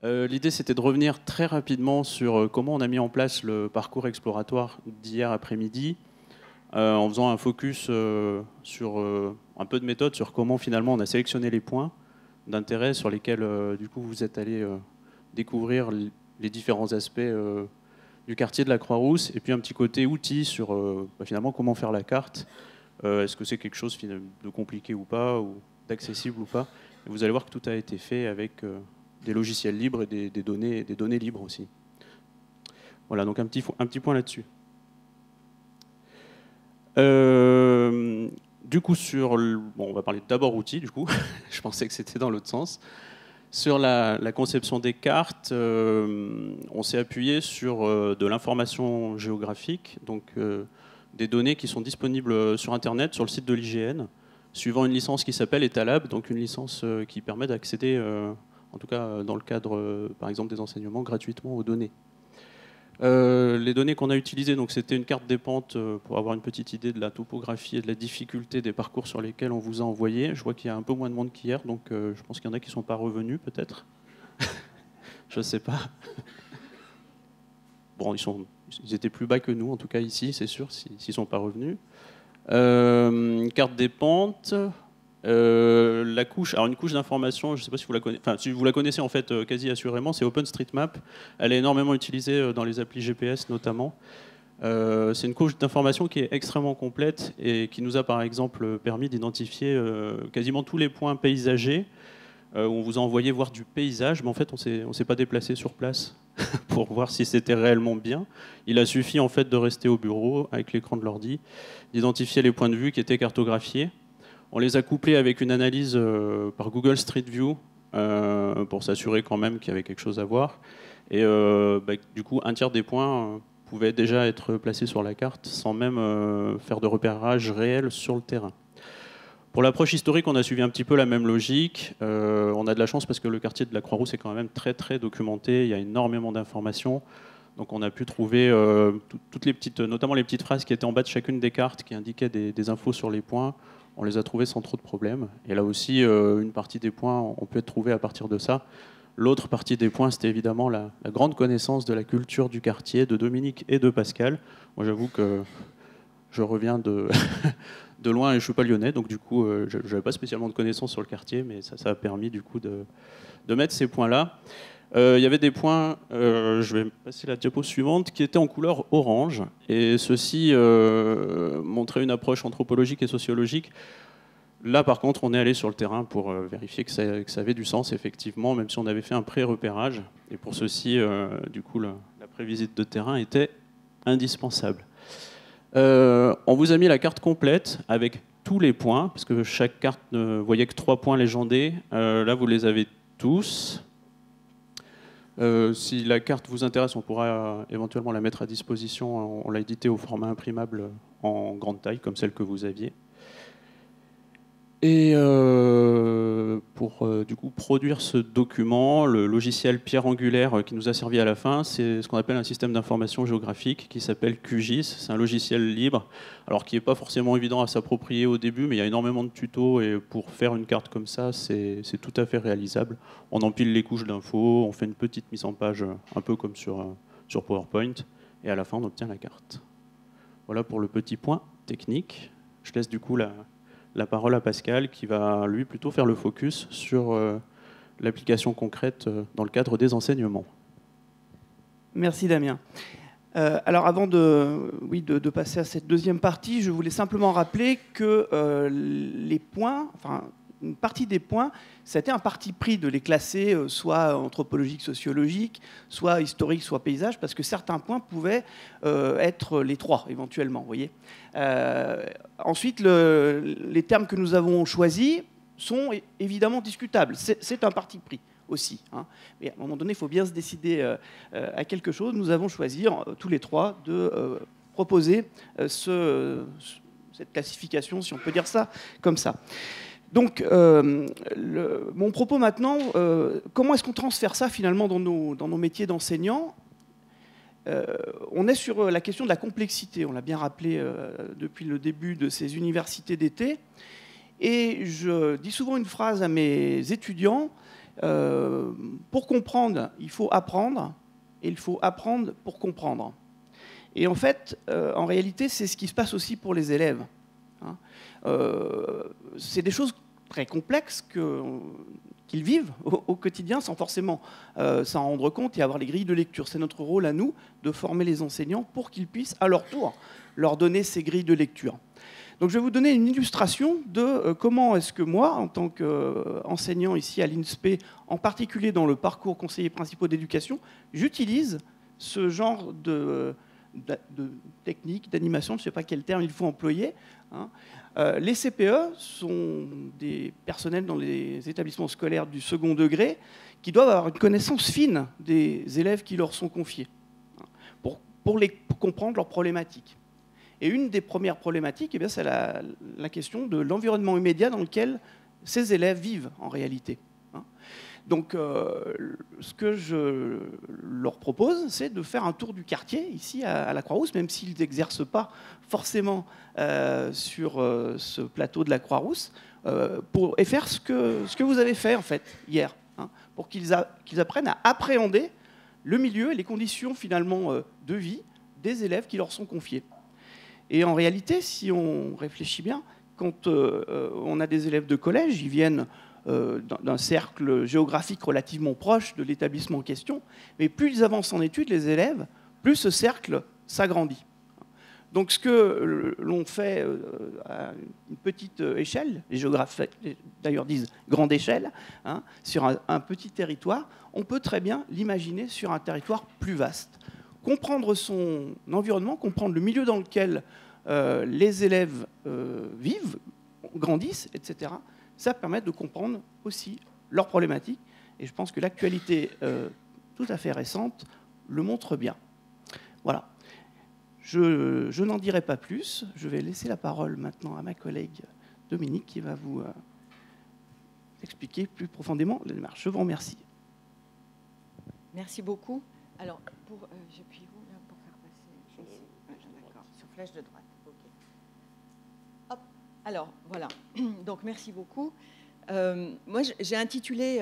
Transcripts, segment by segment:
L'idée, c'était de revenir très rapidement sur comment on a mis en place le parcours exploratoire d'hier après-midi, en faisant un focus sur un peu de méthode, sur comment finalement on a sélectionné les points d'intérêt sur lesquels du coup vous êtes allé découvrir les différents aspects du quartier de la Croix-Rousse, et puis un petit côté outil sur finalement comment faire la carte. Est-ce que c'est quelque chose de compliqué ou pas, ou d'accessible ou pas. Et vous allez voir que tout a été fait avec des logiciels libres et des données libres aussi. Voilà, donc un petit point là-dessus. Du coup, on va parler d'abord outils, du coup. Je pensais que c'était dans l'autre sens. Sur la conception des cartes, on s'est appuyé sur de l'information géographique, donc des données qui sont disponibles sur Internet, sur le site de l'IGN, suivant une licence qui s'appelle Etalab, donc une licence qui permet d'accéder, en tout cas dans le cadre, par exemple, des enseignements, gratuitement aux données. Les données qu'on a utilisées, donc c'était une carte des pentes pour avoir une petite idée de la topographie et de la difficulté des parcours sur lesquels on vous a envoyé. Je vois qu'il y a un peu moins de monde qu'hier, donc je pense qu'il y en a qui ne sont pas revenus, peut-être. Je ne sais pas. Bon, ils étaient plus bas que nous, en tout cas ici, c'est sûr, s'ils ne sont pas revenus. Carte des pentes. La couche, alors une couche d'information, je ne sais pas si vous la connaissez, enfin si vous la connaissez en fait quasi assurément, c'est OpenStreetMap. Elle est énormément utilisée dans les applis GPS notamment. C'est une couche d'information qui est extrêmement complète et qui nous a par exemple permis d'identifier quasiment tous les points paysagers où on vous a envoyé voir du paysage, mais en fait on s'est pas déplacé sur place pour voir si c'était réellement bien. Il a suffi en fait de rester au bureau avec l'écran de l'ordi, d'identifier les points de vue qui étaient cartographiés. On les a couplés avec une analyse par Google Street View pour s'assurer quand même qu'il y avait quelque chose à voir. Et du coup, un tiers des points pouvaient déjà être placés sur la carte sans même faire de repérage réel sur le terrain. Pour l'approche historique, on a suivi un petit peu la même logique. On a de la chance parce que le quartier de la Croix-Rousse est quand même très très documenté. Il y a énormément d'informations. Donc on a pu trouver toutes les petites, notamment les petites phrases qui étaient en bas de chacune des cartes qui indiquaient des infos sur les points. On les a trouvés sans trop de problèmes. Et là aussi, une partie des points ont pu être trouvés à partir de ça. L'autre partie des points, c'était évidemment la grande connaissance de la culture du quartier, de Dominique et de Pascal. Moi, j'avoue que je reviens de, de loin et je ne suis pas lyonnais, donc du coup, je n'avais pas spécialement de connaissances sur le quartier, mais ça a permis du coup de mettre ces points-là. Il y avait des points, je vais passer la diapo suivante, qui étaient en couleur orange. Et ceci montrait une approche anthropologique et sociologique. Là, par contre, on est allé sur le terrain pour vérifier que ça avait du sens, effectivement, même si on avait fait un pré-repérage. Et pour ceci, du coup, la prévisite de terrain était indispensable. On vous a mis la carte complète avec tous les points, parce que chaque carte ne voyait que 3 points légendés. Là, vous les avez tous. Si la carte vous intéresse, on pourra éventuellement la mettre à disposition. On l'a éditée au format imprimable en grande taille, comme celle que vous aviez. Et pour du coup produire ce document, le logiciel pierre angulaire qui nous a servi à la fin, c'est ce qu'on appelle un système d'information géographique qui s'appelle QGIS. C'est un logiciel libre, alors qui n'est pas forcément évident à s'approprier au début, mais il y a énormément de tutos et pour faire une carte comme ça, c'est tout à fait réalisable. On empile les couches d'infos, on fait une petite mise en page, un peu comme sur PowerPoint, et à la fin on obtient la carte. Voilà pour le petit point technique. Je laisse du coup la parole à Pascal qui va lui plutôt faire le focus sur l'application concrète dans le cadre des enseignements. Merci Damien. Alors avant de passer à cette deuxième partie, je voulais simplement rappeler que les points, enfin une partie des points, c'était un parti pris de les classer soit anthropologique, sociologique, soit historique, soit paysage, parce que certains points pouvaient être les trois éventuellement, vous voyez. Ensuite, les termes que nous avons choisis sont évidemment discutables. C'est un parti pris aussi. Hein. Mais à un moment donné, il faut bien se décider à quelque chose. Nous avons choisi tous les trois de proposer cette classification, si on peut dire ça, comme ça. Donc, mon propos maintenant, comment est-ce qu'on transfère ça finalement dans nos métiers d'enseignants ? On est sur la question de la complexité, on l'a bien rappelé depuis le début de ces universités d'été. Et je dis souvent une phrase à mes étudiants, Pour comprendre, il faut apprendre, et il faut apprendre pour comprendre. Et en fait, en réalité, c'est ce qui se passe aussi pour les élèves. Hein. C'est des choses très complexes qu'ils vivent au quotidien sans forcément s'en rendre compte et avoir les grilles de lecture. C'est notre rôle à nous de former les enseignants pour qu'ils puissent à leur tour leur donner ces grilles de lecture. Donc je vais vous donner une illustration de comment est-ce que moi, en tant qu'enseignant ici à l'INSPE, en particulier dans le parcours conseillers principaux d'éducation, j'utilise ce genre de technique, d'animation, je ne sais pas quel terme il faut employer. Hein. Les CPE sont des personnels dans les établissements scolaires du second degré qui doivent avoir une connaissance fine des élèves qui leur sont confiés pour comprendre leurs problématiques. Et une des premières problématiques, eh bien, c'est la question de l'environnement immédiat dans lequel ces élèves vivent en réalité. Donc, ce que je leur propose, c'est de faire un tour du quartier, ici à la Croix-Rousse, même s'ils n'exercent pas forcément sur ce plateau de la Croix-Rousse, et faire ce que vous avez fait, en fait, hier, hein, pour qu'ils apprennent à appréhender le milieu et les conditions, finalement, de vie des élèves qui leur sont confiés. Et en réalité, si on réfléchit bien, quand on a des élèves de collège, ils viennent d'un cercle géographique relativement proche de l'établissement en question, mais plus ils avancent en études, les élèves, plus ce cercle s'agrandit. Donc ce que l'on fait à une petite échelle, les géographes d'ailleurs disent grande échelle, hein, sur un petit territoire, on peut très bien l'imaginer sur un territoire plus vaste. Comprendre son environnement, comprendre le milieu dans lequel les élèves vivent, grandissent, etc., ça permet de comprendre aussi leurs problématiques. Et je pense que l'actualité tout à fait récente le montre bien. Voilà. Je n'en dirai pas plus. Je vais laisser la parole maintenant à ma collègue Dominique qui va vous expliquer plus profondément la démarche. Je vous remercie. Merci beaucoup. Alors, j'appuie où là pour faire passer d'accord, sur flèche de droite. Ok. Hop. Alors, voilà. Donc, merci beaucoup. Moi, j'ai intitulé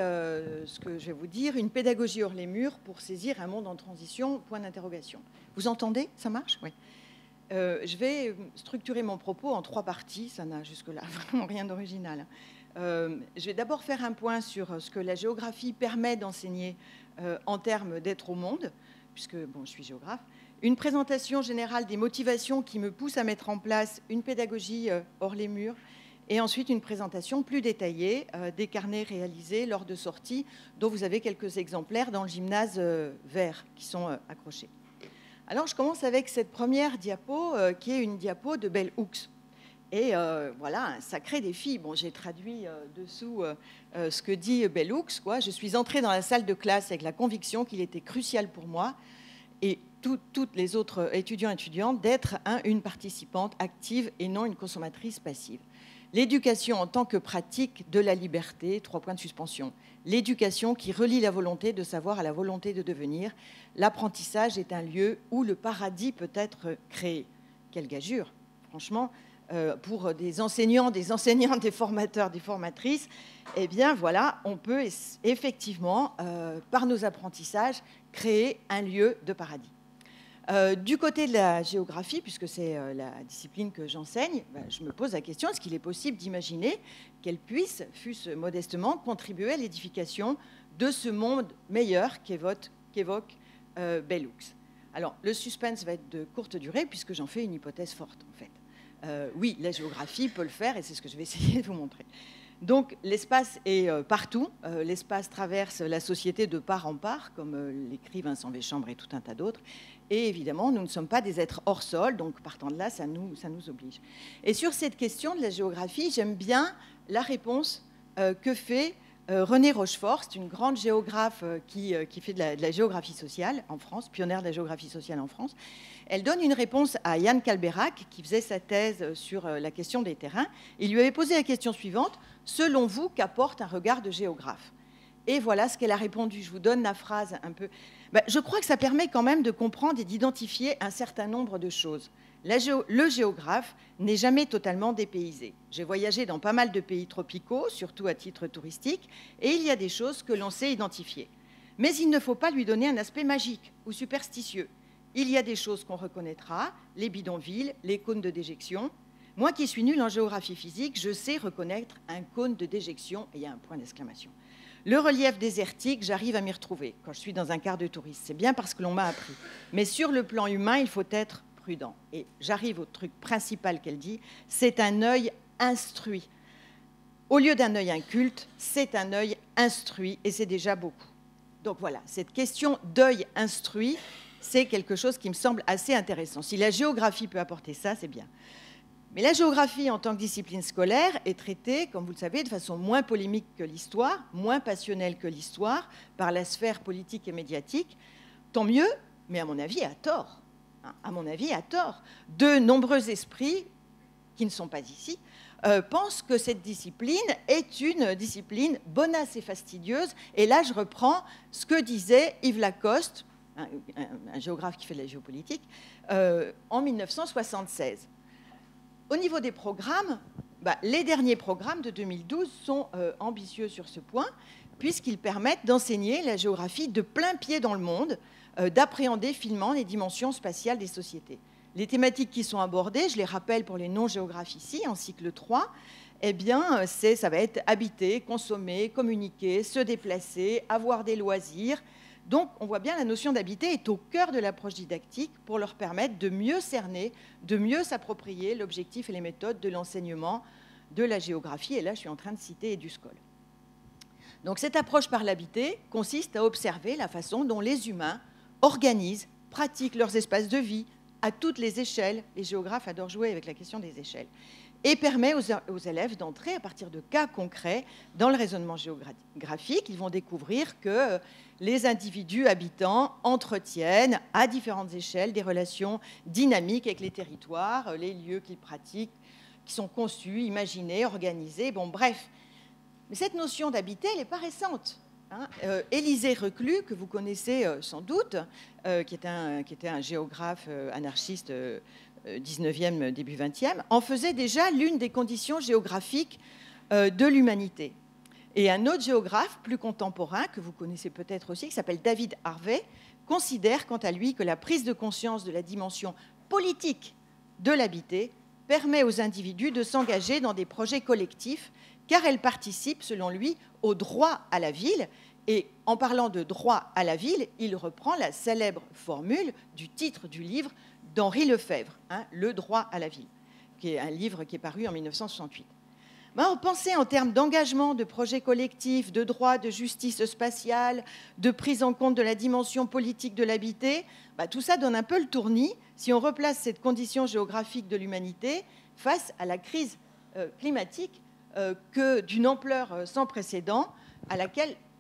ce que je vais vous dire, une pédagogie hors les murs pour saisir un monde en transition, point d'interrogation. Vous entendez? Ça marche? Oui. Je vais structurer mon propos en 3 parties. Ça n'a jusque-là vraiment rien d'original. Je vais d'abord faire un point sur ce que la géographie permet d'enseigner en termes d'être au monde, puisque bon, je suis géographe. Une présentation générale des motivations qui me poussent à mettre en place une pédagogie hors les murs. Et ensuite, une présentation plus détaillée des carnets réalisés lors de sorties, dont vous avez quelques exemplaires dans le gymnase vert qui sont accrochés. Alors, je commence avec cette première diapo, qui est une diapo de Bell Hooks. Et voilà, un sacré défi. Bon, j'ai traduit dessous ce que dit Bell Hooks, quoi. Je suis entrée dans la salle de classe avec la conviction qu'il était crucial pour moi et toutes les autres étudiants et étudiantes d'être une participante active et non une consommatrice passive. L'éducation en tant que pratique de la liberté, 3 points de suspension. L'éducation qui relie la volonté de savoir à la volonté de devenir. L'apprentissage est un lieu où le paradis peut être créé. Quelle gageure, franchement, pour des enseignants, des enseignantes, des formateurs, des formatrices. Eh bien, voilà, on peut effectivement, par nos apprentissages, créer un lieu de paradis. Du côté de la géographie, puisque c'est la discipline que j'enseigne, je me pose la question, est-ce qu'il est possible d'imaginer qu'elle puisse, fût-ce modestement, contribuer à l'édification de ce monde meilleur qu'évoque Bell Hooks? Alors, le suspense va être de courte durée, puisque j'en fais une hypothèse forte, en fait. Oui, la géographie peut le faire, et c'est ce que je vais essayer de vous montrer. Donc, l'espace est partout. L'espace traverse la société de part en part, comme l'écrit Vincent Véchambre et tout un tas d'autres. Et évidemment, nous ne sommes pas des êtres hors sol, donc partant de là, ça nous oblige. Et sur cette question de la géographie, j'aime bien la réponse que fait Renée Rochefort. C'est une grande géographe qui fait de la géographie sociale en France, pionnière de la géographie sociale en France. Elle donne une réponse à Yann Kalberak, qui faisait sa thèse sur la question des terrains. Il lui avait posé la question suivante: selon vous, qu'apporte un regard de géographe? Et voilà ce qu'elle a répondu. Je vous donne la phrase un peu. Ben, je crois que ça permet quand même de comprendre et d'identifier un certain nombre de choses. Le géographe n'est jamais totalement dépaysé. J'ai voyagé dans pas mal de pays tropicaux, surtout à titre touristique, et il y a des choses que l'on sait identifier. Mais il ne faut pas lui donner un aspect magique ou superstitieux. Il y a des choses qu'on reconnaîtra, les bidonvilles, les cônes de déjection. Moi qui suis nulle en géographie physique, je sais reconnaître un cône de déjection, et il y a un point d'exclamation. Le relief désertique, j'arrive à m'y retrouver quand je suis dans un quart de touriste. C'est bien parce que l'on m'a appris. Mais sur le plan humain, il faut être prudent. Et j'arrive au truc principal qu'elle dit, c'est un œil instruit. Au lieu d'un œil inculte, c'est un œil instruit, et c'est déjà beaucoup. Donc voilà, cette question d'œil instruit, c'est quelque chose qui me semble assez intéressant. Si la géographie peut apporter ça, c'est bien. Mais la géographie, en tant que discipline scolaire, est traitée, comme vous le savez, de façon moins polémique que l'histoire, moins passionnelle que l'histoire, par la sphère politique et médiatique. Tant mieux, mais à mon avis, à tort. À mon avis, à tort. De nombreux esprits, qui ne sont pas ici, pensent que cette discipline est une discipline bonasse et fastidieuse. Et là, je reprends ce que disait Yves Lacoste, un géographe qui fait de la géopolitique, en 1976. Au niveau des programmes, les derniers programmes de 2012 sont ambitieux sur ce point, puisqu'ils permettent d'enseigner la géographie de plein pied dans le monde, d'appréhender finement les dimensions spatiales des sociétés. Les thématiques qui sont abordées, je les rappelle pour les non-géographes ici, en cycle 3, eh bien, ça va être habiter, consommer, communiquer, se déplacer, avoir des loisirs. Donc, on voit bien la notion d'habiter est au cœur de l'approche didactique pour leur permettre de mieux cerner, de mieux s'approprier l'objectif et les méthodes de l'enseignement de la géographie. Et là, je suis en train de citer Eduscol. Donc, cette approche par l'habiter consiste à observer la façon dont les humains organisent, pratiquent leurs espaces de vie à toutes les échelles. Les géographes adorent jouer avec la question des échelles. Et permet aux élèves d'entrer à partir de cas concrets dans le raisonnement géographique. Ils vont découvrir que les individus habitants entretiennent à différentes échelles des relations dynamiques avec les territoires, les lieux qu'ils pratiquent, qui sont conçus, imaginés, organisés, bon bref. Mais cette notion d'habiter, elle n'est pas récente. Élisée Reclus, que vous connaissez sans doute, qui était un géographe anarchiste 19e, début 20e, en faisait déjà l'une des conditions géographiques de l'humanité. Et un autre géographe plus contemporain, que vous connaissez peut-être aussi, qui s'appelle David Harvey, considère quant à lui que la prise de conscience de la dimension politique de l'habiter permet aux individus de s'engager dans des projets collectifs, car elle participe, selon lui, au droit à la ville. Et en parlant de droit à la ville, il reprend la célèbre formule du titre du livre d'Henri Lefebvre, Le droit à la ville, qui est un livre qui est paru en 1968. Pensez en termes d'engagement, de projets collectifs, de droit, de justice spatiale, de prise en compte de la dimension politique de l'habiter, tout ça donne un peu le tournis si on replace cette condition géographique de l'humanité face à la crise climatique d'une ampleur sans précédent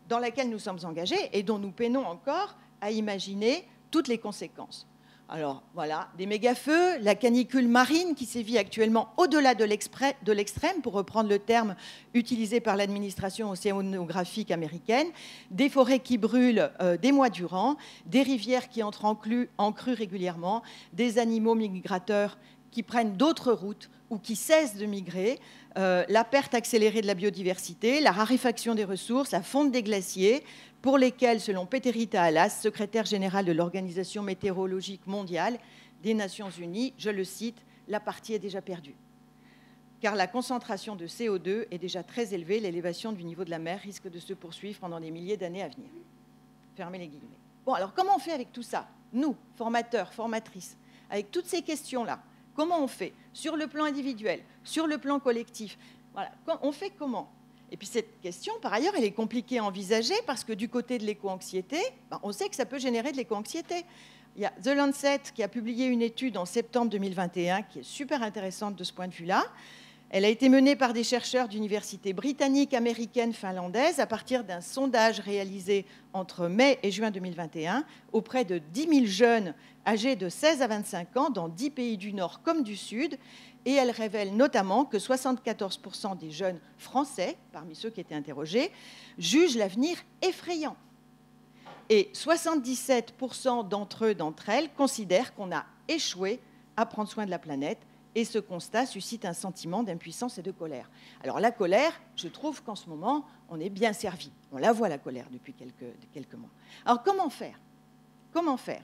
dans laquelle nous sommes engagés et dont nous peinons encore à imaginer toutes les conséquences. Alors voilà, des méga-feux, la canicule marine qui sévit actuellement au-delà de l'extrême, pour reprendre le terme utilisé par l'administration océanographique américaine, des forêts qui brûlent des mois durant, des rivières qui entrent en crue régulièrement, des animaux migrateurs qui prennent d'autres routes ou qui cessent de migrer, la perte accélérée de la biodiversité, la raréfaction des ressources, la fonte des glaciers, pour lesquels, selon Peterita Alas, secrétaire général de l'Organisation météorologique mondiale des Nations Unies, je le cite, « La partie est déjà perdue. Car la concentration de CO2 est déjà très élevée, l'élévation du niveau de la mer risque de se poursuivre pendant des milliers d'années à venir. » Fermez les guillemets. Bon, alors comment on fait avec tout ça? Nous, formateurs, formatrices, avec toutes ces questions-là, comment on fait? Sur le plan individuel, sur le plan collectif, voilà, on fait comment? Et puis cette question, par ailleurs, elle est compliquée à envisager parce que du côté de l'éco-anxiété, on sait que ça peut générer de l'éco-anxiété. Il y a The Lancet qui a publié une étude en septembre 2021 qui est super intéressante de ce point de vue-là. Elle a été menée par des chercheurs d'universités britanniques, américaines, finlandaises, à partir d'un sondage réalisé entre mai et juin 2021 auprès de 10 000 jeunes âgés de 16 à 25 ans dans 10 pays du Nord comme du Sud. Et elle révèle notamment que 74% des jeunes français, parmi ceux qui étaient interrogés, jugent l'avenir effrayant. Et 77% d'entre eux, d'entre elles, considèrent qu'on a échoué à prendre soin de la planète. Et ce constat suscite un sentiment d'impuissance et de colère. Alors la colère, je trouve qu'en ce moment, on est bien servi. On la voit, la colère, depuis quelques mois. Alors comment faire? Comment faire?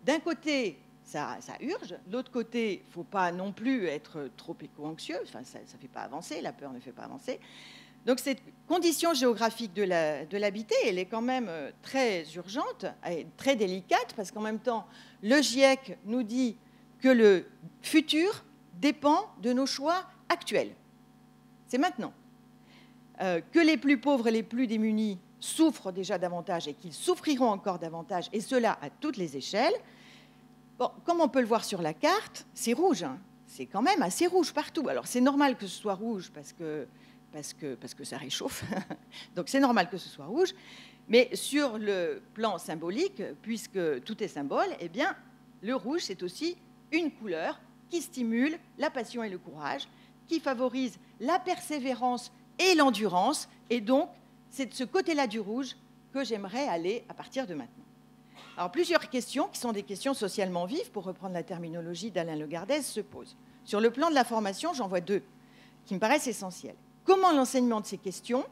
D'un côté, ça urge. De l'autre côté, il ne faut pas non plus être trop éco-anxieux. Enfin, ça ne fait pas avancer, la peur ne fait pas avancer. Donc cette condition géographique de l'habiter, elle est quand même très urgente et très délicate, parce qu'en même temps, le GIEC nous dit que le futur dépend de nos choix actuels. C'est maintenant. Que les plus pauvres et les plus démunis souffrent déjà davantage et qu'ils souffriront encore davantage, et cela à toutes les échelles. Bon, comme on peut le voir sur la carte, c'est rouge. Hein. C'est quand même assez rouge partout. Alors c'est normal que ce soit rouge parce que ça réchauffe. Donc c'est normal que ce soit rouge. Mais sur le plan symbolique, puisque tout est symbole, eh bien, le rouge, c'est aussi une couleur qui stimule la passion et le courage, qui favorise la persévérance et l'endurance. Et donc, c'est de ce côté-là du rouge que j'aimerais aller à partir de maintenant. Alors, plusieurs questions, qui sont des questions socialement vives, pour reprendre la terminologie d'Alain Legardès, se posent. Sur le plan de la formation, j'en vois deux, qui me paraissent essentielles. Comment l'enseignement de ces questions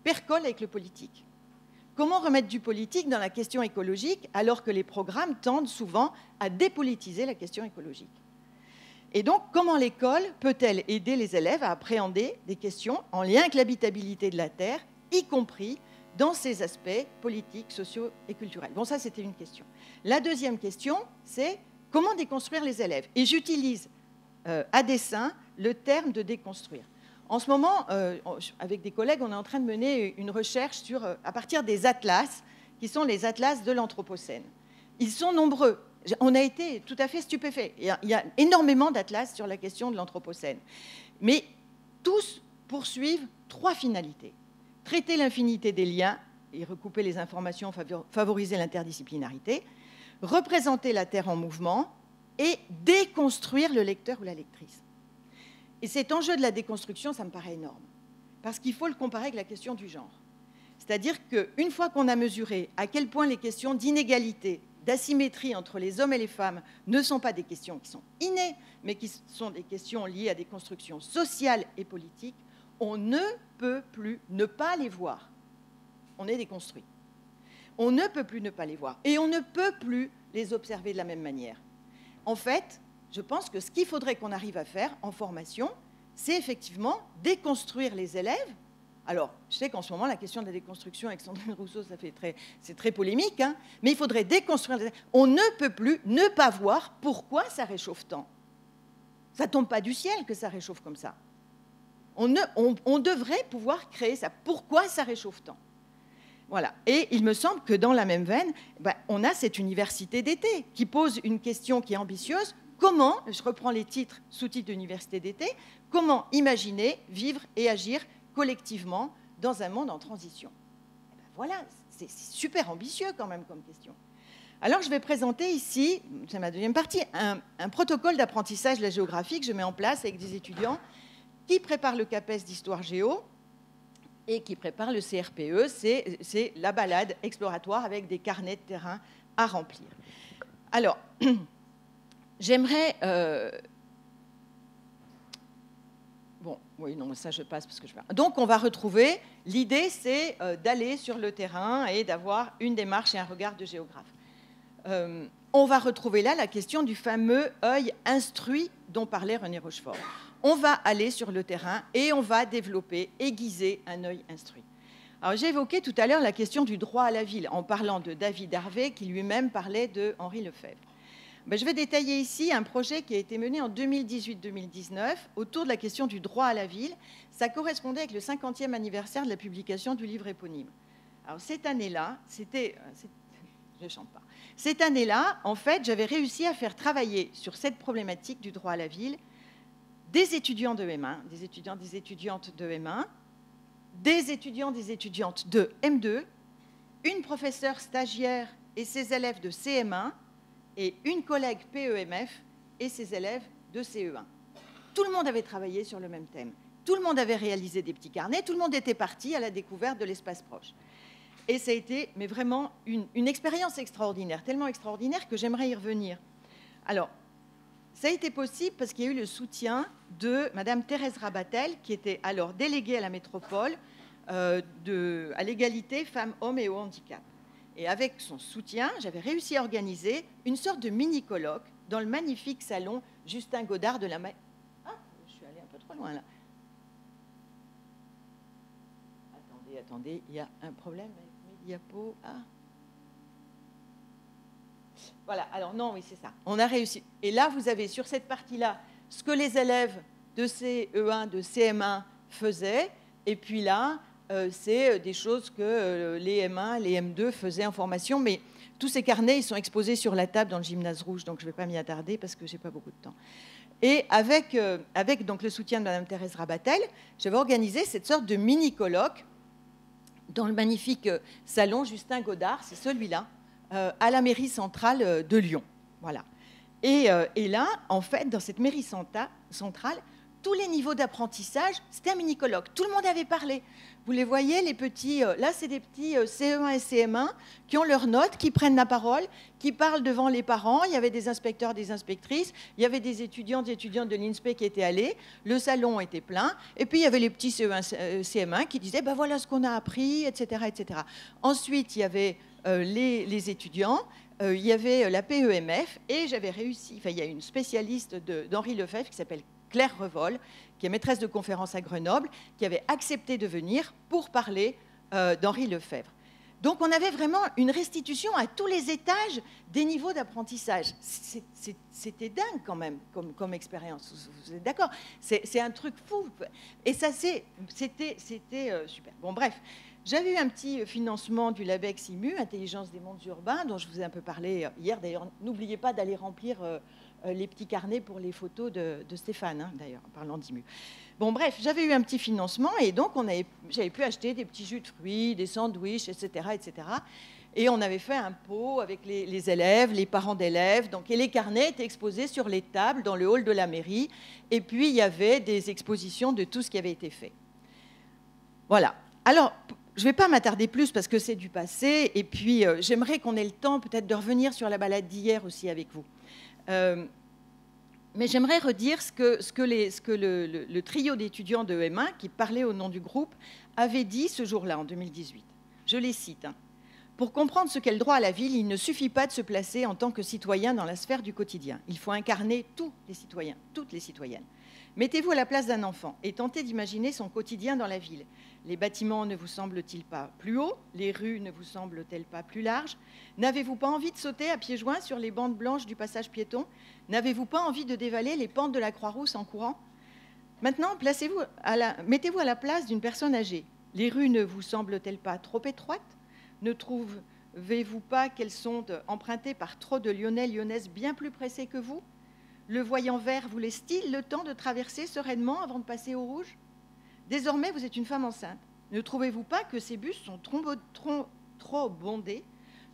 percole avec le politique? Comment remettre du politique dans la question écologique alors que les programmes tendent souvent à dépolitiser la question écologique? Et donc, comment l'école peut-elle aider les élèves à appréhender des questions en lien avec l'habitabilité de la Terre, y compris dans ses aspects politiques, sociaux et culturels? Bon, ça, c'était une question. La deuxième question, c'est comment déconstruire les élèves? Et j'utilise à dessein le terme de déconstruire. En ce moment, avec des collègues, on est en train de mener une recherche à partir des atlas, qui sont les atlas de l'Anthropocène. Ils sont nombreux. On a été tout à fait stupéfaits. Il y a énormément d'atlas sur la question de l'Anthropocène. Mais tous poursuivent trois finalités. Traiter l'infinité des liens et recouper les informations, favoriser l'interdisciplinarité, représenter la Terre en mouvement et déconstruire le lecteur ou la lectrice. Et cet enjeu de la déconstruction, ça me paraît énorme, parce qu'il faut le comparer avec la question du genre. C'est-à-dire qu'une fois qu'on a mesuré à quel point les questions d'inégalité, d'asymétrie entre les hommes et les femmes ne sont pas des questions qui sont innées, mais qui sont des questions liées à des constructions sociales et politiques, on ne peut plus ne pas les voir. On est déconstruit. On ne peut plus ne pas les voir. Et on ne peut plus les observer de la même manière. En fait, je pense que ce qu'il faudrait qu'on arrive à faire en formation, c'est effectivement déconstruire les élèves. Alors, je sais qu'en ce moment, la question de la déconstruction avec Sandrine Rousseau, c'est très polémique, hein, mais il faudrait déconstruire les élèves. On ne peut plus ne pas voir pourquoi ça réchauffe tant. Ça ne tombe pas du ciel que ça réchauffe comme ça. On devrait pouvoir créer ça. Pourquoi ça réchauffe tant? Voilà. Et il me semble que dans la même veine, on a cette université d'été qui pose une question qui est ambitieuse. Comment, je reprends les titres, sous-titres d'université d'été, comment imaginer, vivre et agir collectivement dans un monde en transition? Voilà, c'est super ambitieux quand même comme question. Alors je vais présenter ici, c'est ma deuxième partie, un protocole d'apprentissage de la géographie que je mets en place avec des étudiants qui préparent le CAPES d'Histoire Géo et qui préparent le CRPE, c'est la balade exploratoire avec des carnets de terrain à remplir. Alors, j'aimerais... Bon, oui, non, ça je passe parce que je... Donc, on va retrouver... L'idée, c'est d'aller sur le terrain et d'avoir une démarche et un regard de géographe. On va retrouver là la question du fameux œil instruit dont parlait René Rochefort. On va aller sur le terrain et on va développer, aiguiser un œil instruit. Alors, j'ai évoqué tout à l'heure la question du droit à la ville en parlant de David Harvey qui lui-même parlait de Henri Lefebvre. Je vais détailler ici un projet qui a été mené en 2018-2019 autour de la question du droit à la ville. Ça correspondait avec le 50e anniversaire de la publication du livre éponyme. Alors cette année-là, je chante pas. Cette année-là, en fait, j'avais réussi à faire travailler sur cette problématique du droit à la ville des étudiants de M1, des étudiants, des étudiantes de M1, des étudiants, des étudiantes de M2, une professeure stagiaire et ses élèves de CM1 et une collègue PEMF et ses élèves de CE1. Tout le monde avait travaillé sur le même thème. Tout le monde avait réalisé des petits carnets. Tout le monde était parti à la découverte de l'espace proche. Et ça a été mais vraiment une expérience extraordinaire, tellement extraordinaire que j'aimerais y revenir. Alors, ça a été possible parce qu'il y a eu le soutien de Madame Thérèse Rabatel, qui était alors déléguée à la métropole à l'égalité femmes-hommes et au handicap. Et avec son soutien, j'avais réussi à organiser une sorte de mini-colloque dans le magnifique salon Justin Godard de la... Ah, je suis allée un peu trop loin là. Attendez, il y a un problème avec mes diapos. Ah. Voilà, alors non, oui, c'est ça. On a réussi. Et là, vous avez sur cette partie-là ce que les élèves de CE1, de CM1 faisaient. Et puis là, c'est des choses que les M1, les M2 faisaient en formation. Mais tous ces carnets, ils sont exposés sur la table dans le gymnase rouge. Donc, je ne vais pas m'y attarder parce que je n'ai pas beaucoup de temps. Et avec donc, le soutien de Mme Thérèse Rabatel, j'avais organisé cette sorte de mini-colloque dans le magnifique salon Justin Godard, c'est celui-là, à la mairie centrale de Lyon. Voilà. Et là, en fait, dans cette mairie centrale, tous les niveaux d'apprentissage, c'était un mini-colloque. Tout le monde avait parlé. Vous les voyez, les petits... là, c'est des petits CE1 et CM1 qui ont leurs notes, qui prennent la parole, qui parlent devant les parents. Il y avait des inspecteurs, des inspectrices. Il y avait des étudiants, des étudiantes de l'INSPE qui étaient allés. Le salon était plein. Et puis, il y avait les petits CE1, CM1 qui disaient ben, « voilà ce qu'on a appris, etc. etc. » Ensuite, il y avait les étudiants. Il y avait la PEMF. Et j'avais réussi... Enfin, il y a une spécialiste d'Henri Lefebvre qui s'appelle Claire Revol, qui est maîtresse de conférence à Grenoble, qui avait accepté de venir pour parler d'Henri Lefebvre. Donc on avait vraiment une restitution à tous les étages des niveaux d'apprentissage. C'était dingue quand même comme expérience, vous êtes d'accord? C'est un truc fou. Et ça, c'était super. Bon, bref, j'avais eu un petit financement du LABEX IMU, Intelligence des mondes urbains, dont je vous ai un peu parlé hier. D'ailleurs, n'oubliez pas d'aller remplir... les petits carnets pour les photos de Stéphane, hein, d'ailleurs, en parlant d'IMU. Bon, bref, j'avais eu un petit financement et donc j'avais pu acheter des petits jus de fruits, des sandwichs, etc., etc. Et on avait fait un pot avec les élèves, les parents d'élèves. Et les carnets étaient exposés sur les tables dans le hall de la mairie. Et puis, il y avait des expositions de tout ce qui avait été fait. Voilà. Alors, je ne vais pas m'attarder plus parce que c'est du passé. Et puis, j'aimerais qu'on ait le temps peut-être de revenir sur la balade d'hier aussi avec vous. Mais j'aimerais redire ce que le trio d'étudiants de M1 qui parlait au nom du groupe avait dit ce jour-là, en 2018. Je les cite. Hein. Pour comprendre ce qu'est le droit à la ville, il ne suffit pas de se placer en tant que citoyen dans la sphère du quotidien. Il faut incarner tous les citoyens, toutes les citoyennes. Mettez-vous à la place d'un enfant et tentez d'imaginer son quotidien dans la ville. Les bâtiments ne vous semblent-ils pas plus hauts? Les rues ne vous semblent-elles pas plus larges? N'avez-vous pas envie de sauter à pieds joints sur les bandes blanches du passage piéton? N'avez-vous pas envie de dévaler les pentes de la Croix-Rousse en courant? Maintenant, mettez-vous à la place d'une personne âgée. Les rues ne vous semblent-elles pas trop étroites? Ne trouvez-vous pas qu'elles sont empruntées par trop de Lyonnais, Lyonnaises bien plus pressés que vous? Le voyant vert vous laisse-t-il le temps de traverser sereinement avant de passer au rouge? Désormais, vous êtes une femme enceinte. Ne trouvez-vous pas que ces bus sont trop bondés?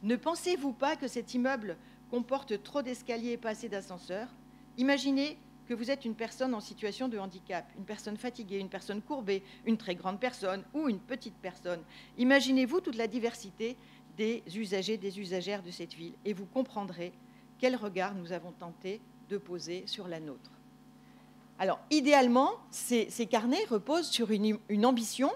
Ne pensez-vous pas que cet immeuble comporte trop d'escaliers et pas assez d'ascenseurs? Imaginez que vous êtes une personne en situation de handicap, une personne fatiguée, une personne courbée, une très grande personne ou une petite personne. Imaginez-vous toute la diversité des usagers, des usagères de cette ville et vous comprendrez quel regard nous avons tenté de poser sur la nôtre. Alors, idéalement, ces carnets reposent sur une ambition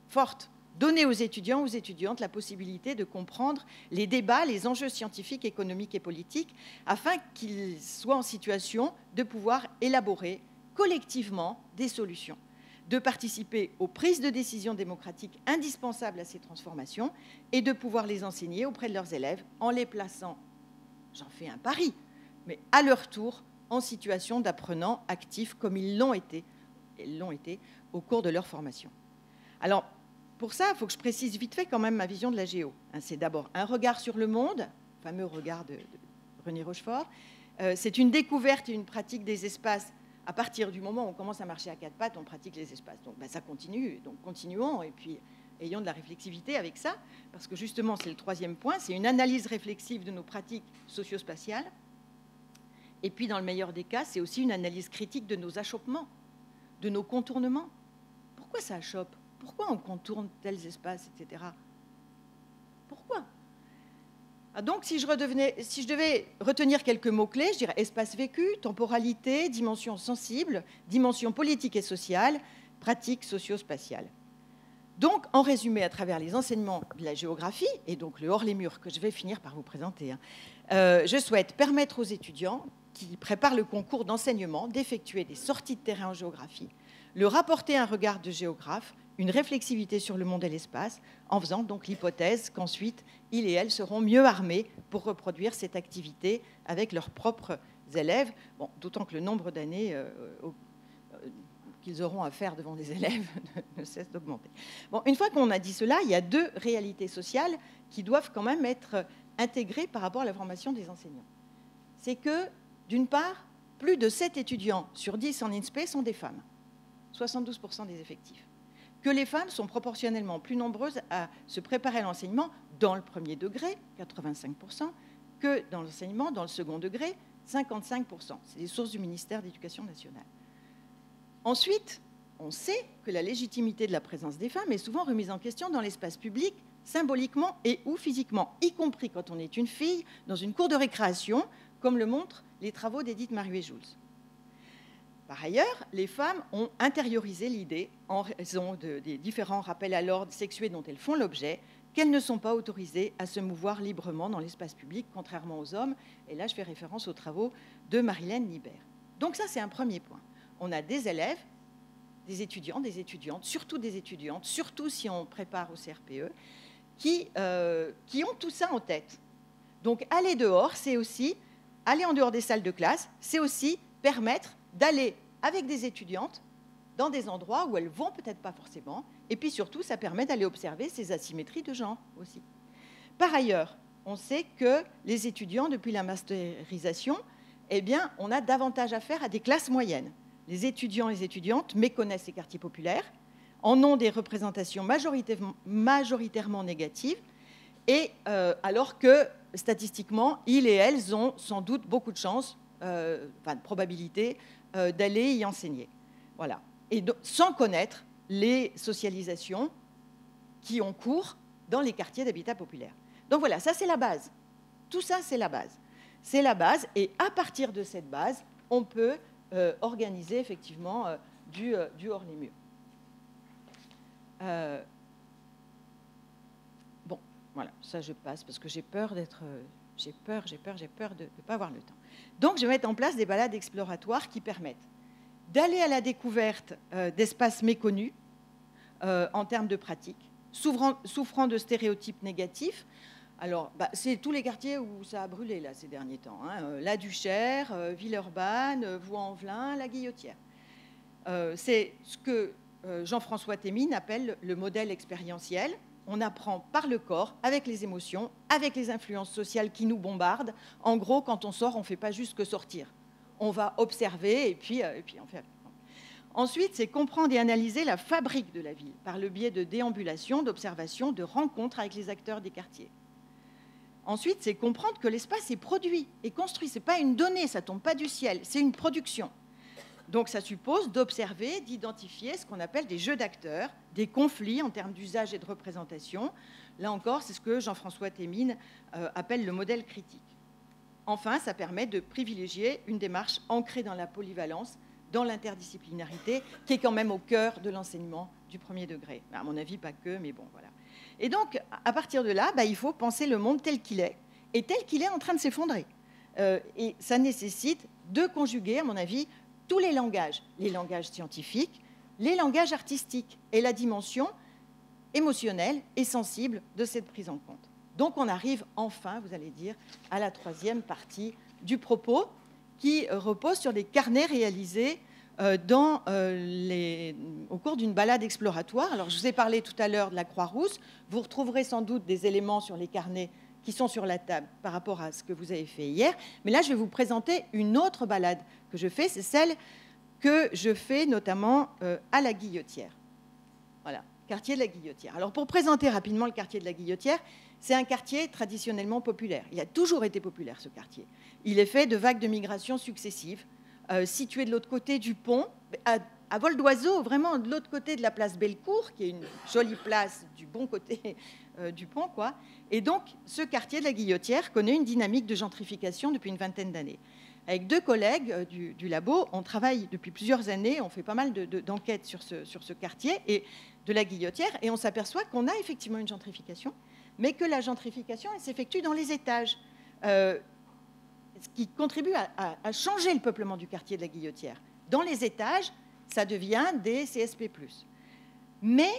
forte. Donner aux étudiants, aux étudiantes la possibilité de comprendre les débats, les enjeux scientifiques, économiques et politiques, afin qu'ils soient en situation de pouvoir élaborer collectivement des solutions, de participer aux prises de décision démocratiques indispensables à ces transformations et de pouvoir les enseigner auprès de leurs élèves en les plaçant, j'en fais un pari, mais à leur tour en situation d'apprenants actifs comme ils l'ont été au cours de leur formation. Alors, pour ça, il faut que je précise vite fait quand même ma vision de la géo. C'est d'abord un regard sur le monde, le fameux regard de René Rochefort. C'est une découverte et une pratique des espaces à partir du moment où on commence à marcher à quatre pattes, on pratique les espaces. Donc ça continue, donc continuons, et puis ayons de la réflexivité avec ça, parce que justement, c'est le troisième point, c'est une analyse réflexive de nos pratiques socio-spatiales. Et puis, dans le meilleur des cas, c'est aussi une analyse critique de nos achoppements, de nos contournements. Pourquoi ça achoppe? Pourquoi on contourne tels espaces, etc. Pourquoi? Donc, si je devais retenir quelques mots-clés, je dirais espace vécu, temporalité, dimension sensible, dimension politique et sociale, pratique socio-spatiale. Donc, en résumé, à travers les enseignements de la géographie, et donc le hors les murs que je vais finir par vous présenter, je souhaite permettre aux étudiants qui préparent le concours d'enseignement d'effectuer des sorties de terrain en géographie, leur apporter un regard de géographe, une réflexivité sur le monde et l'espace, en faisant donc l'hypothèse qu'ensuite, ils et elles seront mieux armés pour reproduire cette activité avec leurs propres élèves, bon, d'autant que le nombre d'années qu'ils auront à faire devant les élèves ne cesse d'augmenter. Bon, une fois qu'on a dit cela, il y a deux réalités sociales qui doivent quand même être intégrées par rapport à la formation des enseignants. C'est que, d'une part, plus de 7 étudiants sur 10 en INSPE sont des femmes, 72% des effectifs. Que les femmes sont proportionnellement plus nombreuses à se préparer à l'enseignement dans le premier degré, 85%, que dans l'enseignement dans le second degré, 55%. C'est les sources du ministère de l'Éducation nationale. Ensuite, on sait que la légitimité de la présence des femmes est souvent remise en question dans l'espace public, symboliquement et ou physiquement, y compris quand on est une fille dans une cour de récréation, comme le montrent les travaux d'Edith Maruet-Jules. Par ailleurs, les femmes ont intériorisé l'idée, en raison des différents rappels à l'ordre sexués dont elles font l'objet, qu'elles ne sont pas autorisées à se mouvoir librement dans l'espace public, contrairement aux hommes. Et là, je fais référence aux travaux de Marilène Nibert. Donc ça, c'est un premier point. On a des élèves, des étudiants, des étudiantes, surtout si on prépare au CRPE, qui ont tout ça en tête. Donc aller dehors, c'est aussi, aller en dehors des salles de classe, c'est aussi permettre d'aller avec des étudiantes dans des endroits où elles vont peut-être pas forcément, et puis surtout, ça permet d'aller observer ces asymétries de genre aussi. Par ailleurs, on sait que les étudiants, depuis la masterisation, eh bien, on a davantage affaire à des classes moyennes. Les étudiants et les étudiantes méconnaissent les quartiers populaires, en ont des représentations majoritairement négatives, et alors que, statistiquement, ils et elles ont sans doute beaucoup de chances, de probabilité, d'aller y enseigner. Voilà. Et sans connaître les socialisations qui ont cours dans les quartiers d'habitat populaire. Donc voilà, ça c'est la base. Tout ça, c'est la base. C'est la base, et à partir de cette base, on peut organiser effectivement du hors les murs. Bon, voilà, ça je passe parce que j'ai peur de ne pas avoir le temps. Donc je vais mettre en place des balades exploratoires qui permettent d'aller à la découverte d'espaces méconnus en termes de pratique, souffrant de stéréotypes négatifs. Alors, c'est tous les quartiers où ça a brûlé là, ces derniers temps. La Duchère, Villeurbanne, Vaux-en-Velin, la Guillotière. C'est ce que Jean-François Thémines appelle le modèle expérientiel. On apprend par le corps, avec les émotions, avec les influences sociales qui nous bombardent. En gros, quand on sort, on ne fait pas juste que sortir. On va observer et puis on fait... Ensuite, c'est comprendre et analyser la fabrique de la ville par le biais de déambulations, d'observations, de rencontres avec les acteurs des quartiers. Ensuite, c'est comprendre que l'espace est produit et construit. Ce n'est pas une donnée, ça ne tombe pas du ciel, c'est une production. Donc ça suppose d'observer, d'identifier ce qu'on appelle des jeux d'acteurs, des conflits en termes d'usage et de représentation. Là encore, c'est ce que Jean-François Thémines appelle le modèle critique. Enfin, ça permet de privilégier une démarche ancrée dans la polyvalence, dans l'interdisciplinarité, qui est quand même au cœur de l'enseignement du premier degré. À mon avis, pas que, mais bon, voilà. Et donc, à partir de là, il faut penser le monde tel qu'il est, et tel qu'il est en train de s'effondrer. Et ça nécessite de conjuguer, à mon avis, tous les langages scientifiques, les langages artistiques et la dimension émotionnelle et sensible de cette prise en compte. Donc on arrive enfin, vous allez dire, à la troisième partie du propos qui repose sur des carnets réalisés au cours d'une balade exploratoire. Alors je vous ai parlé tout à l'heure de la Croix-Rousse, vous retrouverez sans doute des éléments sur les carnets qui sont sur la table par rapport à ce que vous avez fait hier. Mais là, je vais vous présenter une autre balade que je fais, c'est celle que je fais notamment à la Guillotière. Voilà, quartier de la Guillotière. Alors pour présenter rapidement le quartier de la Guillotière, c'est un quartier traditionnellement populaire. Il a toujours été populaire, ce quartier. Il est fait de vagues de migration successives, situé de l'autre côté du pont, à vol d'oiseau, vraiment de l'autre côté de la place Bellecour, qui est une jolie place du bon côté du pont, quoi. Et donc, ce quartier de la Guillotière connaît une dynamique de gentrification depuis une vingtaine d'années. Avec 2 collègues du labo, on travaille depuis plusieurs années, on fait pas mal d'enquêtes sur ce quartier et de la Guillotière, et on s'aperçoit qu'on a effectivement une gentrification, mais que la gentrification, elle s'effectue dans les étages, ce qui contribue à changer le peuplement du quartier de la Guillotière. Dans les étages, ça devient des CSP+. Mais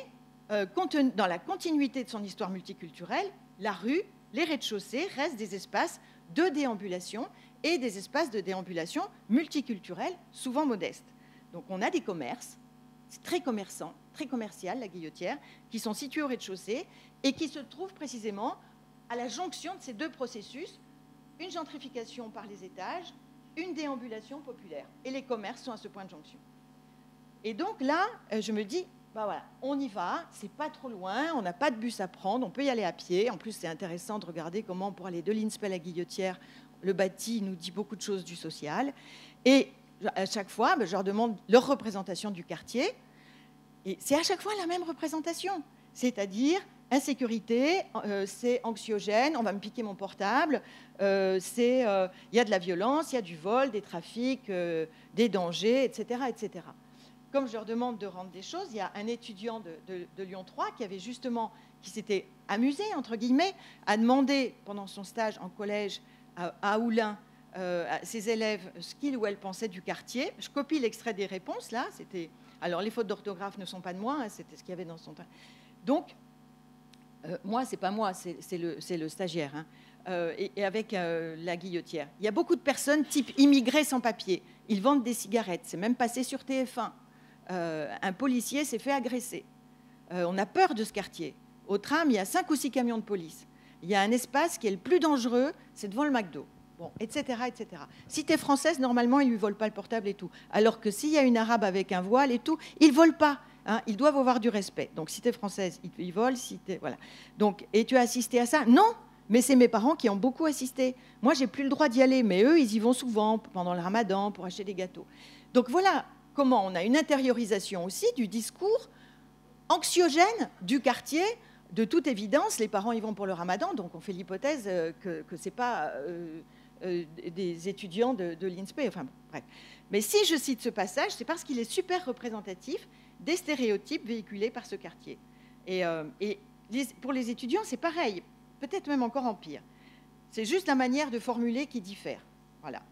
dans la continuité de son histoire multiculturelle, la rue, les rez-de-chaussée restent des espaces de déambulation et des espaces de déambulation multiculturels, souvent modestes. Donc on a des commerces, c'est très commerçant, très commercial, la Guillotière, qui sont situés au rez-de-chaussée et qui se trouvent précisément à la jonction de ces 2 processus, une gentrification par les étages, une déambulation populaire. Et les commerces sont à ce point de jonction. Et donc là, je me dis, bah voilà, on y va, c'est pas trop loin, on n'a pas de bus à prendre, on peut y aller à pied. En plus, c'est intéressant de regarder comment, pour aller de l'INSPE à la Guillotière, le bâti nous dit beaucoup de choses du social. Et à chaque fois, je leur demande leur représentation du quartier. Et c'est à chaque fois la même représentation. C'est-à-dire, insécurité, c'est anxiogène, on va me piquer mon portable, il y a de la violence, il y a du vol, des trafics, des dangers, etc., etc. Comme je leur demande de rendre des choses, il y a un étudiant de Lyon 3 qui s'était amusé, entre guillemets, à demander pendant son stage en collège à Oulin à ses élèves ce qu'ils ou elles pensaient du quartier. Je copie l'extrait des réponses, là. Alors, les fautes d'orthographe ne sont pas de moi, hein, c'était ce qu'il y avait dans son temps. Donc, moi, c'est pas moi, c'est le stagiaire, hein, et avec la Guillotière. Il y a beaucoup de personnes type immigrés sans papier. Ils vendent des cigarettes. C'est même passé sur TF1. Un policier s'est fait agresser. On a peur de ce quartier. Au tram, il y a 5 ou 6 camions de police. Il y a un espace qui est le plus dangereux, c'est devant le McDo. Bon, etc., etc. Si tu es française, normalement, ils ne lui volent pas le portable et tout. Alors que s'il y a une arabe avec un voile et tout, ils ne volent pas. Hein, ils doivent avoir du respect. Donc, si tu es française, ils volent. Voilà. Donc, et tu as assisté à ça? Non, mais c'est mes parents qui ont beaucoup assisté. Moi, j'ai plus le droit d'y aller, mais eux, ils y vont souvent pendant le ramadan pour acheter des gâteaux. Donc, voilà comment on a une intériorisation aussi du discours anxiogène du quartier. De toute évidence, les parents y vont pour le ramadan, donc on fait l'hypothèse que ce n'est pas des étudiants de l'INSPE. Enfin, bref. Mais si je cite ce passage, c'est parce qu'il est super représentatif des stéréotypes véhiculés par ce quartier. Et pour les étudiants, c'est pareil, peut-être même encore en pire. C'est juste la manière de formuler qui diffère. Voilà.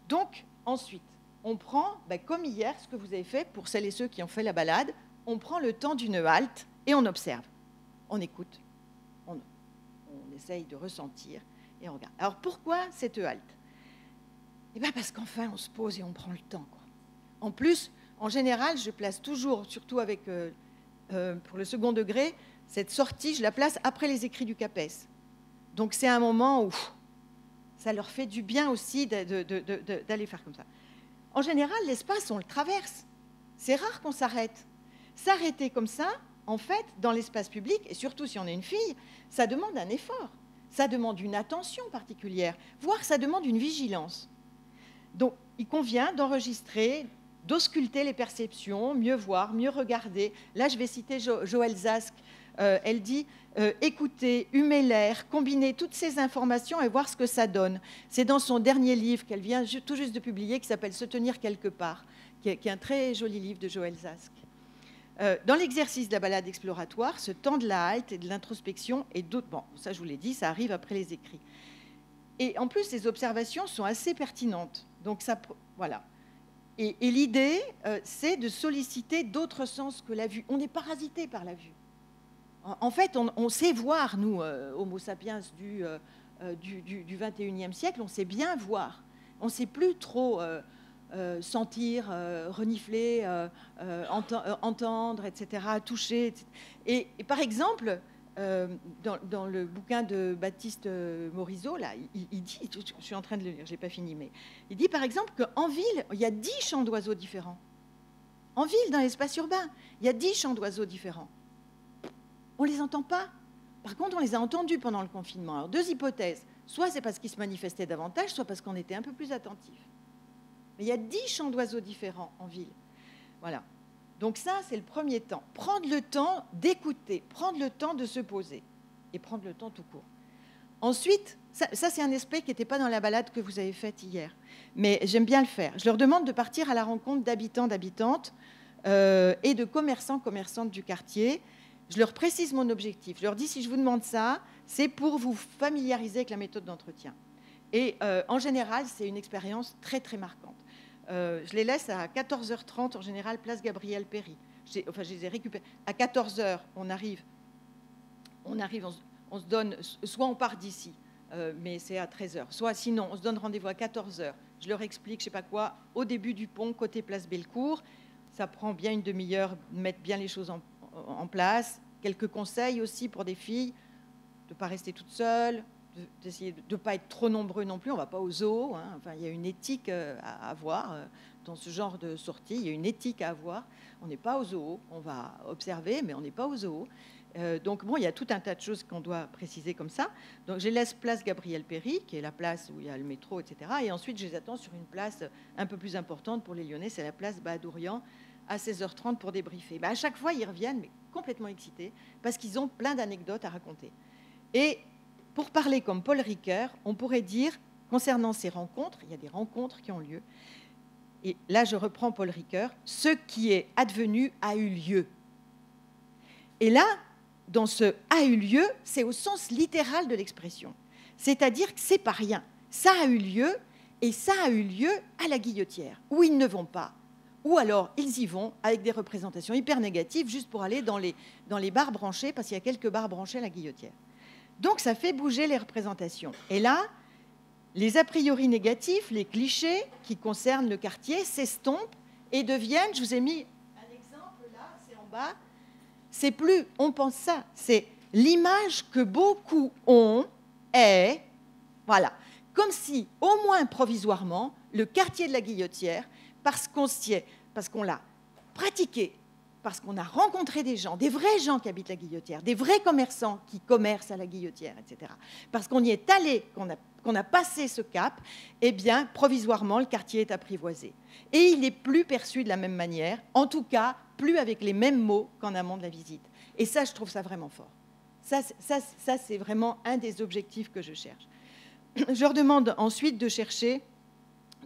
Donc, ensuite, on prend, comme hier, ce que vous avez fait pour celles et ceux qui ont fait la balade, on prend le temps d'une halte et on observe. On écoute, on essaye de ressentir et on regarde. Alors, pourquoi cette halte? Eh bien, parce qu'enfin, on se pose et on prend le temps, quoi. En plus, en général, je place toujours, surtout avec, pour le second degré, cette sortie, je la place après les écrits du CAPES. Donc, c'est un moment où ça leur fait du bien aussi d'aller faire comme ça. En général, l'espace, on le traverse. C'est rare qu'on s'arrête. S'arrêter comme ça, en fait, dans l'espace public, et surtout si on est une fille, ça demande un effort. Ça demande une attention particulière, voire ça demande une vigilance. Donc, il convient d'enregistrer, d'ausculter les perceptions, mieux voir, mieux regarder. Là, je vais citer Joëlle Zask. Elle dit « Écoutez, humer l'air, combiner toutes ces informations et voir ce que ça donne ». C'est dans son dernier livre qu'elle vient tout juste de publier, qui s'appelle « Se tenir quelque part », qui est un très joli livre de Joëlle Zask. Dans l'exercice de la balade exploratoire, ce temps de la halte et de l'introspection et d'autres... Bon, ça, je vous l'ai dit, ça arrive après les écrits. Et en plus, les observations sont assez pertinentes. Donc, ça... Voilà. Et l'idée, c'est de solliciter d'autres sens que la vue. On est parasité par la vue. En fait, on sait voir, nous, Homo sapiens du 21e siècle, on sait bien voir. On ne sait plus trop sentir, renifler, entendre, etc., toucher. Etc. Et par exemple, dans le bouquin de Baptiste Morisot, là, il dit, je suis en train de le lire, je n'ai pas fini, mais il dit par exemple qu'en ville, il y a 10 chants d'oiseaux différents. En ville, dans l'espace urbain, il y a 10 chants d'oiseaux différents. On ne les entend pas. Par contre, on les a entendus pendant le confinement. Alors, 2 hypothèses. Soit c'est parce qu'ils se manifestaient davantage, soit parce qu'on était un peu plus attentifs. Mais il y a 10 chants d'oiseaux différents en ville. Voilà. Donc ça, c'est le premier temps. Prendre le temps d'écouter, prendre le temps de se poser et prendre le temps tout court. Ensuite, ça c'est un aspect qui n'était pas dans la balade que vous avez faite hier. Mais j'aime bien le faire. Je leur demande de partir à la rencontre d'habitants, d'habitantes et de commerçants, commerçantes du quartier. Je leur précise mon objectif. Je leur dis, si je vous demande ça, c'est pour vous familiariser avec la méthode d'entretien. Et en général, c'est une expérience très, très marquante. Je les laisse à 14h30, en général, place Gabriel Péry. Je les ai récupérés. À 14h, on arrive, on se donne, soit on part d'ici, mais c'est à 13h, soit sinon, on se donne rendez-vous à 14h. Je leur explique, je ne sais pas quoi, au début du pont, côté place Bellecour. Ça prend bien une demi-heure de mettre bien les choses en place. Quelques conseils aussi pour des filles, de ne pas rester toute seule, d'essayer de ne pas être trop nombreux non plus. On ne va pas au zoo. Hein. Enfin, il y a une éthique à avoir dans ce genre de sortie. Il y a une éthique à avoir. On n'est pas au zoo. On va observer, mais on n'est pas au zoo. Donc, bon, il y a tout un tas de choses qu'on doit préciser comme ça. Donc, je les laisse place Gabriel Péry, qui est la place où il y a le métro, etc. Et ensuite, je les attends sur une place un peu plus importante pour les Lyonnais. C'est la place Bahadourian, à 16h30 pour débriefer. À chaque fois, ils reviennent, mais complètement excités, parce qu'ils ont plein d'anecdotes à raconter. Et pour parler comme Paul Ricoeur, on pourrait dire, concernant ces rencontres, il y a des rencontres qui ont lieu, et là je reprends Paul Ricoeur, ce qui est advenu a eu lieu. Et là, dans ce a eu lieu, c'est au sens littéral de l'expression. C'est-à-dire que c'est pas rien. Ça a eu lieu, et ça a eu lieu à la Guillotière, où ils ne vont pas. Ou alors, ils y vont avec des représentations hyper négatives, juste pour aller dans les bars branchés, parce qu'il y a quelques bars branchés à la Guillotière. Donc, ça fait bouger les représentations. Et là, les a priori négatifs, les clichés qui concernent le quartier s'estompent et deviennent, je vous ai mis un exemple là, c'est en bas, c'est plus on pense ça, c'est l'image que beaucoup ont est, voilà, comme si, au moins provisoirement, le quartier de la Guillotière, parce qu'on l'a pratiqué, parce qu'on a rencontré des gens, des vrais gens qui habitent la Guillotière, des vrais commerçants qui commercent à la Guillotière, etc. Parce qu'on y est allé, qu'on a passé ce cap, eh bien, provisoirement, le quartier est apprivoisé. Et il n'est plus perçu de la même manière, en tout cas, plus avec les mêmes mots qu'en amont de la visite. Et ça, je trouve ça vraiment fort. Ça c'est vraiment un des objectifs que je cherche. Je leur demande ensuite de chercher,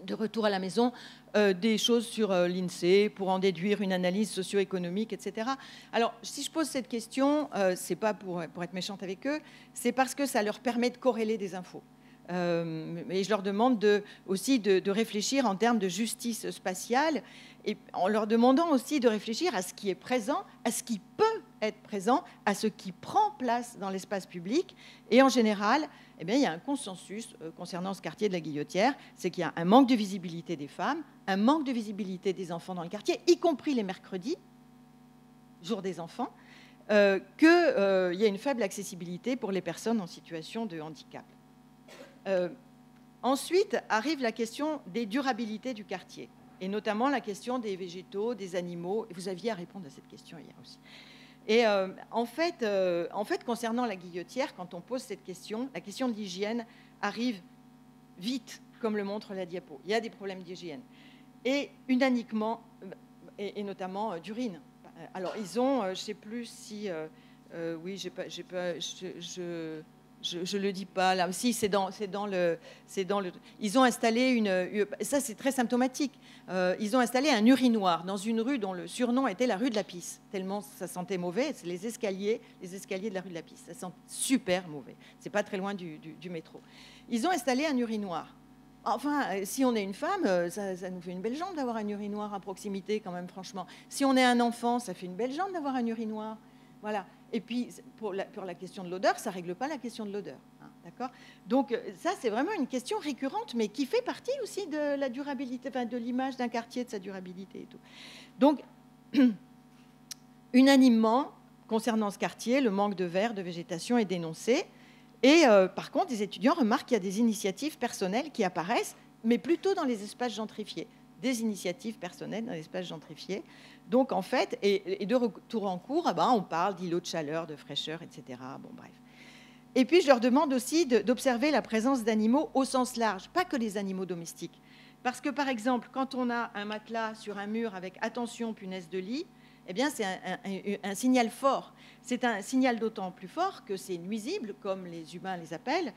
de retour à la maison, des choses sur l'INSEE pour en déduire une analyse socio-économique, etc. Alors, si je pose cette question, ce n'est pas pour être méchante avec eux, c'est parce que ça leur permet de corréler des infos. Et je leur demande aussi de réfléchir en termes de justice spatiale, et en leur demandant aussi de réfléchir à ce qui est présent, à ce qui peut être présent, à ce qui prend place dans l'espace public. Et en général, eh bien, il y a un consensus concernant ce quartier de la Guillotière, c'est qu'il y a un manque de visibilité des femmes, un manque de visibilité des enfants dans le quartier, y compris les mercredis, jour des enfants, qu'il y a une faible accessibilité pour les personnes en situation de handicap. Ensuite arrive la question des durabilités du quartier, et notamment la question des végétaux, des animaux. Vous aviez à répondre à cette question hier aussi. Et en fait, concernant la Guillotière, quand on pose cette question, la question de l'hygiène arrive vite, comme le montre la diapo. Il y a des problèmes d'hygiène. Et unanimement, et notamment d'urine. Alors, ils ont, je ne sais plus si... oui, je le dis pas là. Si, c'est dans le. Ils ont installé ça, c'est très symptomatique. Ils ont installé un urinoir dans une rue dont le surnom était la rue de la Pisse. Tellement ça sentait mauvais. C'est les escaliers de la rue de la Pisse. Ça sent super mauvais. C'est pas très loin du métro. Ils ont installé un urinoir. Enfin, si on est une femme, ça nous fait une belle jambe d'avoir un urinoir à proximité, quand même, franchement. Si on est un enfant, ça fait une belle jambe d'avoir un urinoir. Voilà. Et puis, pour la question de l'odeur, ça ne règle pas la question de l'odeur. Hein, d'accord ? Donc, ça, c'est vraiment une question récurrente, mais qui fait partie aussi de la durabilité, enfin, de l'image d'un quartier, de sa durabilité et tout. Donc, unanimement, concernant ce quartier, le manque de verre, de végétation est dénoncé. Et par contre, les étudiants remarquent qu'il y a des initiatives personnelles qui apparaissent, mais plutôt dans les espaces gentrifiés. des initiatives personnelles dans l'espace gentrifié. Donc, en fait, et de retour en cours, on parle d'îlots de chaleur, de fraîcheur, etc. Bon, bref. Et puis, je leur demande aussi d'observer la présence d'animaux au sens large, pas que les animaux domestiques. Parce que, par exemple, quand on a un matelas sur un mur avec « attention, punaise de lit », eh bien, c'est un signal fort. C'est un signal d'autant plus fort que ces nuisibles, comme les humains les appellent,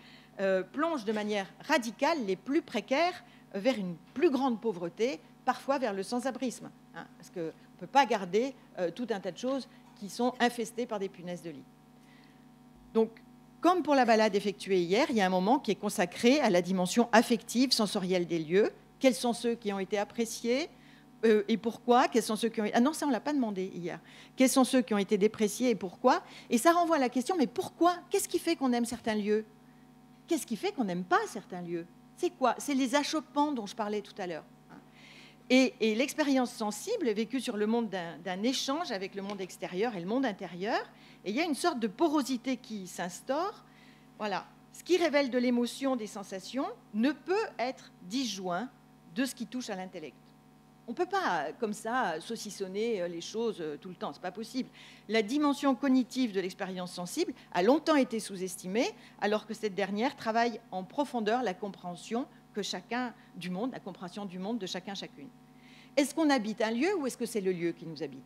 plongent de manière radicale les plus précaires vers une plus grande pauvreté, parfois vers le sans-abrisme. Hein, parce qu'on ne peut pas garder tout un tas de choses qui sont infestées par des punaises de lit. Donc, comme pour la balade effectuée hier, il y a un moment qui est consacré à la dimension affective, sensorielle des lieux. Quels sont ceux qui ont été appréciés et pourquoi? Quels sont ceux qui ont... Ah non, ça, on ne l'a pas demandé hier. Quels sont ceux qui ont été dépréciés et pourquoi? Et ça renvoie à la question, mais pourquoi? Qu'est-ce qui fait qu'on aime certains lieux? Qu'est-ce qui fait qu'on n'aime pas certains lieux? C'est quoi? C'est les achoppements dont je parlais tout à l'heure. Et l'expérience sensible est vécue sur le monde d'un échange avec le monde extérieur et le monde intérieur. Et il y a une sorte de porosité qui s'instaure. Voilà. Ce qui révèle de l'émotion, des sensations, ne peut être disjoint de ce qui touche à l'intellect. On ne peut pas, comme ça, saucissonner les choses tout le temps. Ce n'est pas possible. La dimension cognitive de l'expérience sensible a longtemps été sous-estimée, alors que cette dernière travaille en profondeur la compréhension que chacun du monde, la compréhension du monde de chacun, chacune. Est-ce qu'on habite un lieu ou est-ce que c'est le lieu qui nous habite?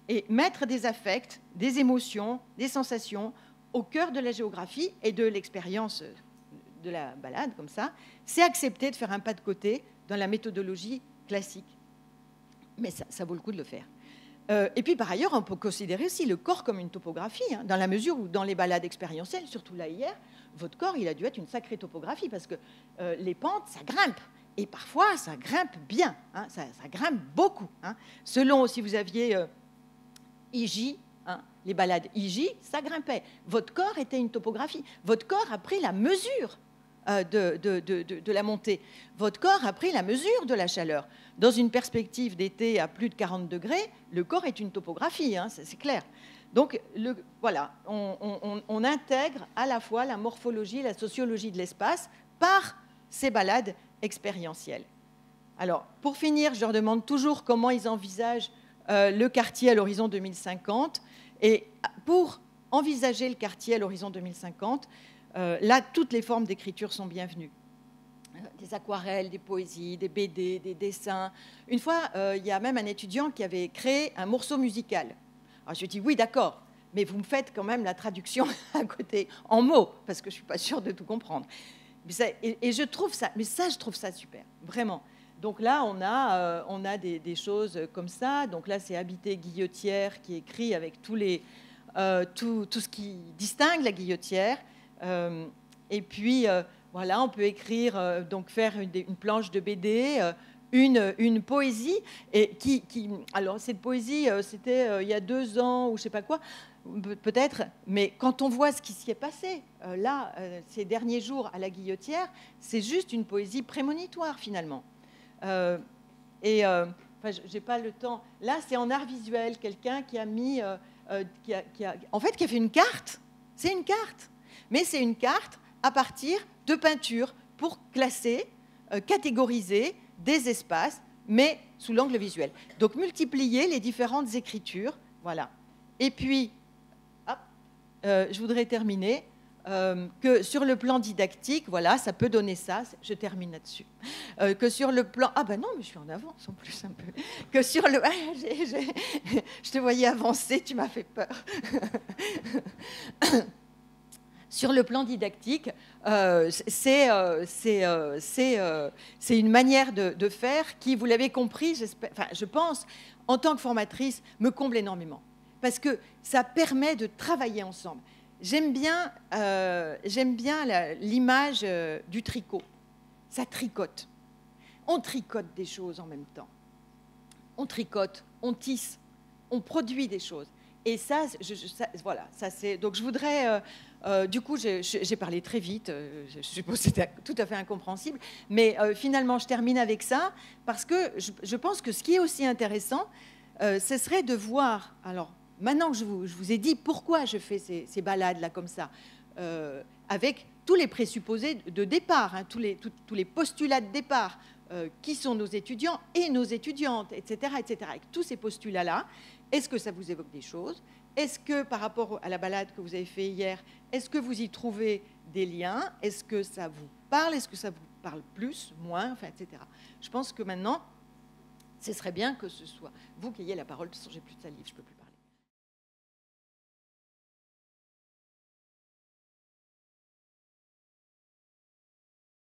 Et mettre des affects, des émotions, des sensations au cœur de la géographie et de l'expérience de la balade, comme ça, c'est accepter de faire un pas de côté dans la méthodologie classique. Mais ça vaut le coup de le faire. Et puis, par ailleurs, on peut considérer aussi le corps comme une topographie, hein, dans la mesure où, dans les balades expérientielles, surtout là hier, votre corps, il a dû être une sacrée topographie, parce que les pentes, ça grimpe. Et parfois, ça grimpe bien, hein, ça grimpe beaucoup. Hein. Selon si vous aviez IJ, hein, les balades IJ, ça grimpait. Votre corps était une topographie. Votre corps a pris la mesure de la montée. Votre corps a pris la mesure de la chaleur. Dans une perspective d'été à plus de 40 degrés, le corps est une topographie, hein, c'est clair. Donc, voilà, on intègre à la fois la morphologie et la sociologie de l'espace par ces balades expérientielles. Alors, pour finir, je leur demande toujours comment ils envisagent le quartier à l'horizon 2050. Et pour envisager le quartier à l'horizon 2050, là, toutes les formes d'écriture sont bienvenues. Des aquarelles, des poésies, des BD, des dessins. Une fois, il y a même un étudiant qui avait créé un morceau musical. Alors, je lui ai dit, oui, d'accord, mais vous me faites quand même la traduction à côté, en mots, parce que je ne suis pas sûre de tout comprendre. Et je trouve ça, mais ça, je trouve ça super, vraiment. Donc là, on a des choses comme ça. Donc là, c'est Habité Guillotière qui écrit avec tout ce qui distingue la guillotière. Et puis, voilà, on peut écrire, donc faire une planche de BD, une poésie. Et alors, cette poésie, c'était il y a 2 ans ou je ne sais pas quoi, peut-être, mais quand on voit ce qui s'y est passé, là, ces derniers jours à la Guillotière, c'est juste une poésie prémonitoire, finalement. Enfin, je n'ai pas le temps. Là, c'est en art visuel, quelqu'un qui a mis, qui a fait une carte. C'est une carte, mais c'est une carte à partir de peintures pour classer, catégoriser des espaces, mais sous l'angle visuel. Donc, multiplier les différentes écritures, voilà. Et puis, hop, je voudrais terminer. Que sur le plan didactique, voilà, ça peut donner ça. Je termine là-dessus. Que sur le plan... Ah ben non, mais je suis en avance en plus un peu. Que sur le... Je te voyais avancer, tu m'as fait peur. Sur le plan didactique, c'est une manière de faire qui, vous l'avez compris, je pense, en tant que formatrice, me comble énormément. Parce que ça permet de travailler ensemble. J'aime bien l'image du tricot. Ça tricote. On tricote des choses en même temps. On tricote, on tisse, on produit des choses. Et ça, voilà. Ça, donc je voudrais... du coup, j'ai parlé très vite. Je suppose que c'était tout à fait incompréhensible. Mais finalement, je termine avec ça parce que je pense que ce qui est aussi intéressant, ce serait de voir... Alors, maintenant que je vous ai dit pourquoi je fais ces balades-là comme ça, avec tous les présupposés de départ, hein, tous les postulats de départ qui sont nos étudiants et nos étudiantes, etc., etc. Avec tous ces postulats-là, est-ce que ça vous évoque des choses? Est-ce que par rapport à la balade que vous avez fait hier, est-ce que vous y trouvez des liens? Est-ce que ça vous parle? Est-ce que ça vous parle plus, moins, enfin, etc. Je pense que maintenant, ce serait bien que ce soit vous qui ayez la parole. De toute façon, j'ai plus de salive, je peux plus parler.